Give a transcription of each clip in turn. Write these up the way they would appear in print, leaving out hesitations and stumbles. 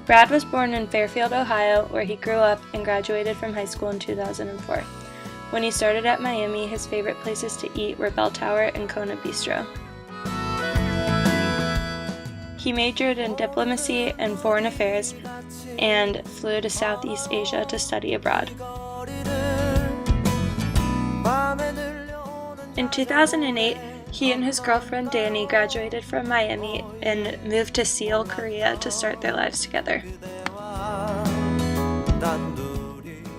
Brad was born in Fairfield, Ohio, where he grew up and graduated from high school in 2004. When he started at Miami, his favorite places to eat were Bell Tower and Kona Bistro. He majored in diplomacy and foreign affairs and flew to Southeast Asia to study abroad. In 2008, he and his girlfriend Danny graduated from Miami and moved to Seoul, Korea to start their lives together.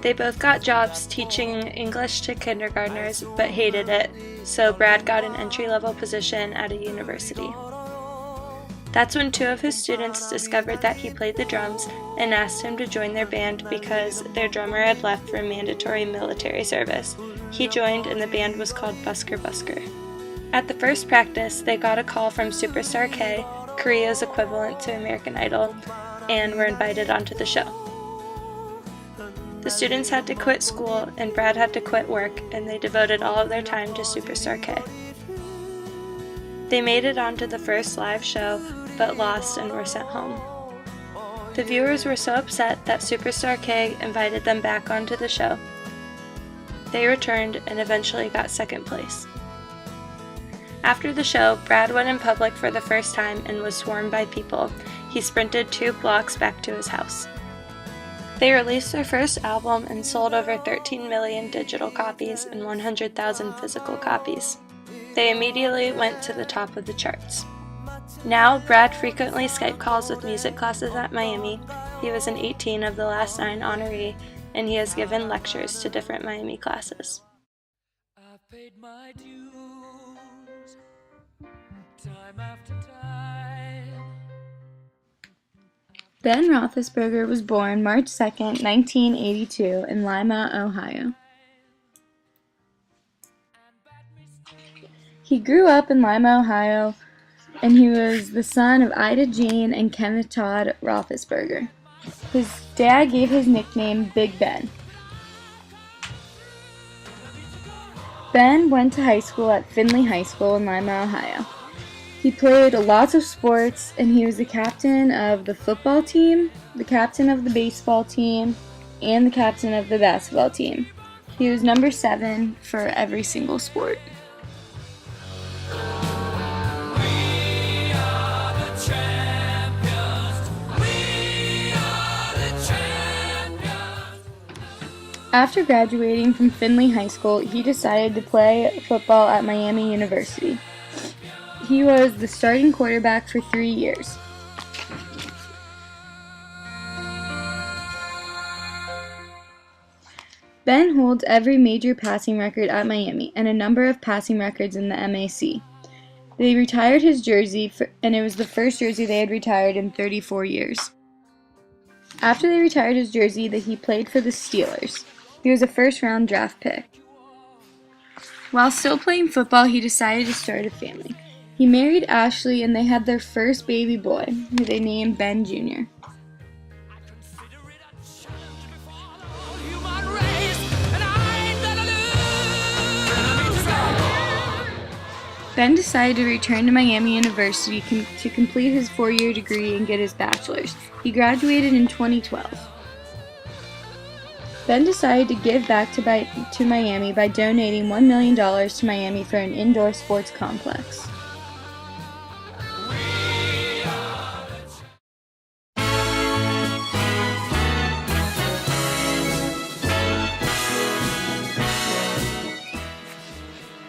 They both got jobs teaching English to kindergartners but hated it, so Brad got an entry-level position at a university. That's when two of his students discovered that he played the drums and asked him to join their band because their drummer had left for mandatory military service. He joined and the band was called Busker Busker. At the first practice, they got a call from Superstar K, Korea's equivalent to American Idol, and were invited onto the show. The students had to quit school and Brad had to quit work, and they devoted all of their time to Superstar K. They made it onto the first live show, but lost and were sent home. The viewers were so upset that Superstar K invited them back onto the show. They returned and eventually got second place. After the show, Brad went in public for the first time and was swarmed by people. He sprinted 2 blocks back to his house. They released their first album and sold over 13 million digital copies and 100,000 physical copies. They immediately went to the top of the charts. Now, Brad frequently Skype calls with music classes at Miami. He was an 18 of the last 9 honoree, and he has given lectures to different Miami classes. I've paid my dues, time after time. Ben Roethlisberger was born March 2, 1982 in Lima, Ohio. He grew up in Lima, Ohio, and he was the son of Ida Jean and Kenneth Todd Roethlisberger. His dad gave his nickname Big Ben. Ben went to high school at Findlay High School in Lima, Ohio. He played lots of sports, and he was the captain of the football team, the captain of the baseball team, and the captain of the basketball team. He was number 7 for every single sport. After graduating from Findlay High School, he decided to play football at Miami University. He was the starting quarterback for 3 years. Ben holds every major passing record at Miami and a number of passing records in the MAC. They retired his jersey, and it was the first jersey they had retired in 34 years. After they retired his jersey, he played for the Steelers. He was a first-round draft pick. While still playing football, he decided to start a family. He married Ashley, and they had their first baby boy, who they named Ben Jr. Ben decided to return to Miami University to complete his 4-year degree and get his bachelor's. He graduated in 2012. Ben decided to give back to Miami by donating $1 million to Miami for an indoor sports complex.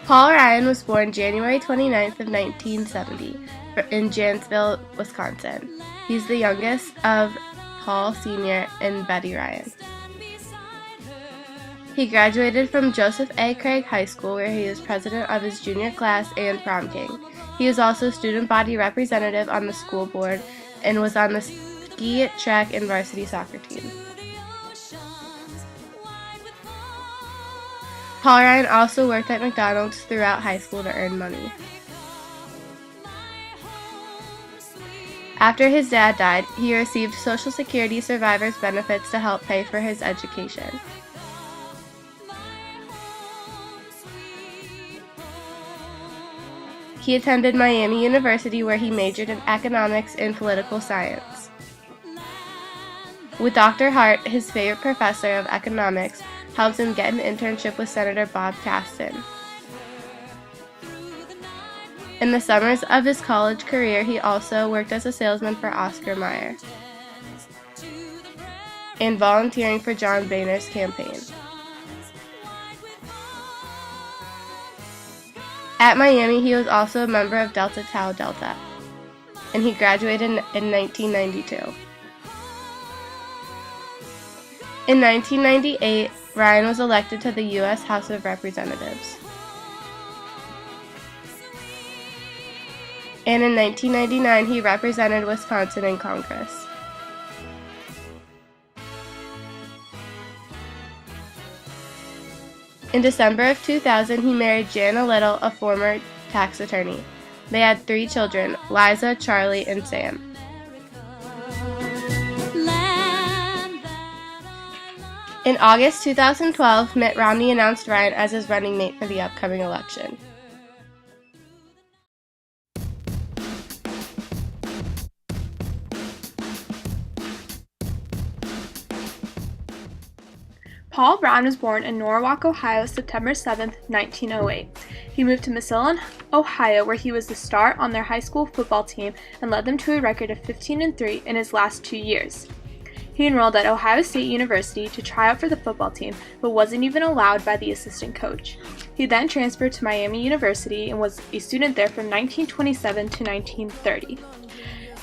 Paul Ryan was born January 29th of 1970 in Janesville, Wisconsin. He's the youngest of Paul Sr. and Betty Ryan. He graduated from Joseph A. Craig High School, where he was president of his junior class and prom king. He is also student body representative on the school board and was on the ski, track, and varsity soccer team. Paul Ryan also worked at McDonald's throughout high school to earn money. After his dad died, he received Social Security survivors benefits to help pay for his education. He attended Miami University, where he majored in economics and political science. With Dr. Hart, his favorite professor of economics, helped him get an internship with Senator Bob Caston. In the summers of his college career, he also worked as a salesman for Oscar Mayer and volunteering for John Boehner's campaign. At Miami, he was also a member of Delta Tau Delta, and he graduated in 1992. In 1998, Ryan was elected to the U.S. House of Representatives. And in 1999, he represented Wisconsin in Congress. In December of 2000, he married Jana Little, a former tax attorney. They had 3 children, Liza, Charlie, and Sam. In August 2012, Mitt Romney announced Ryan as his running mate for the upcoming election. Paul Brown was born in Norwalk, Ohio, September 7, 1908. He moved to Massillon, Ohio, where he was the star on their high school football team and led them to a record of 15-3 in his last 2 years. He enrolled at Ohio State University to try out for the football team, but wasn't even allowed by the assistant coach. He then transferred to Miami University and was a student there from 1927 to 1930.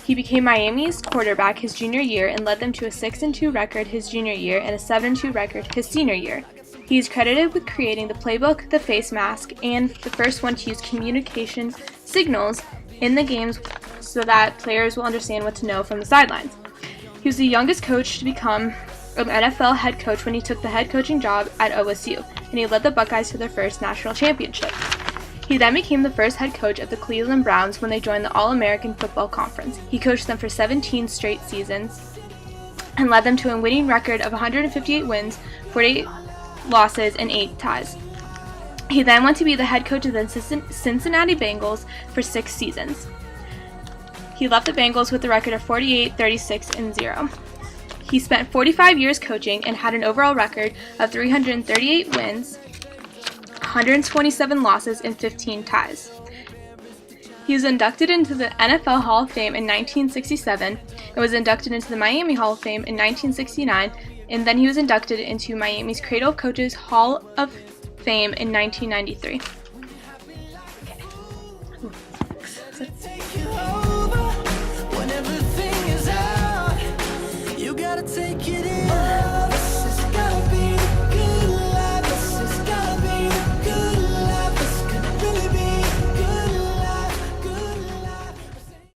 He became Miami's quarterback his junior year and led them to a 6-2 record his junior year and a 7-2 record his senior year. He is credited with creating the playbook, the face mask, and the first one to use communication signals in the games so that players will understand what to know from the sidelines. He was the youngest coach to become an NFL head coach when he took the head coaching job at OSU, and he led the Buckeyes to their first national championship. He then became the first head coach of the Cleveland Browns when they joined the All-American Football Conference. He coached them for 17 straight seasons and led them to a winning record of 158 wins, 48 losses, and 8 ties. He then went to be the head coach of the Cincinnati Bengals for 6 seasons. He left the Bengals with a record of 48, 36, and 0. He spent 45 years coaching and had an overall record of 338 wins, 127 losses, and 15 ties. He was inducted into the NFL Hall of Fame in 1967 and was inducted into the Miami Hall of Fame in 1969, and then he was inducted into Miami's Cradle of Coaches Hall of Fame in 1993. When everything is out, you gotta take it in.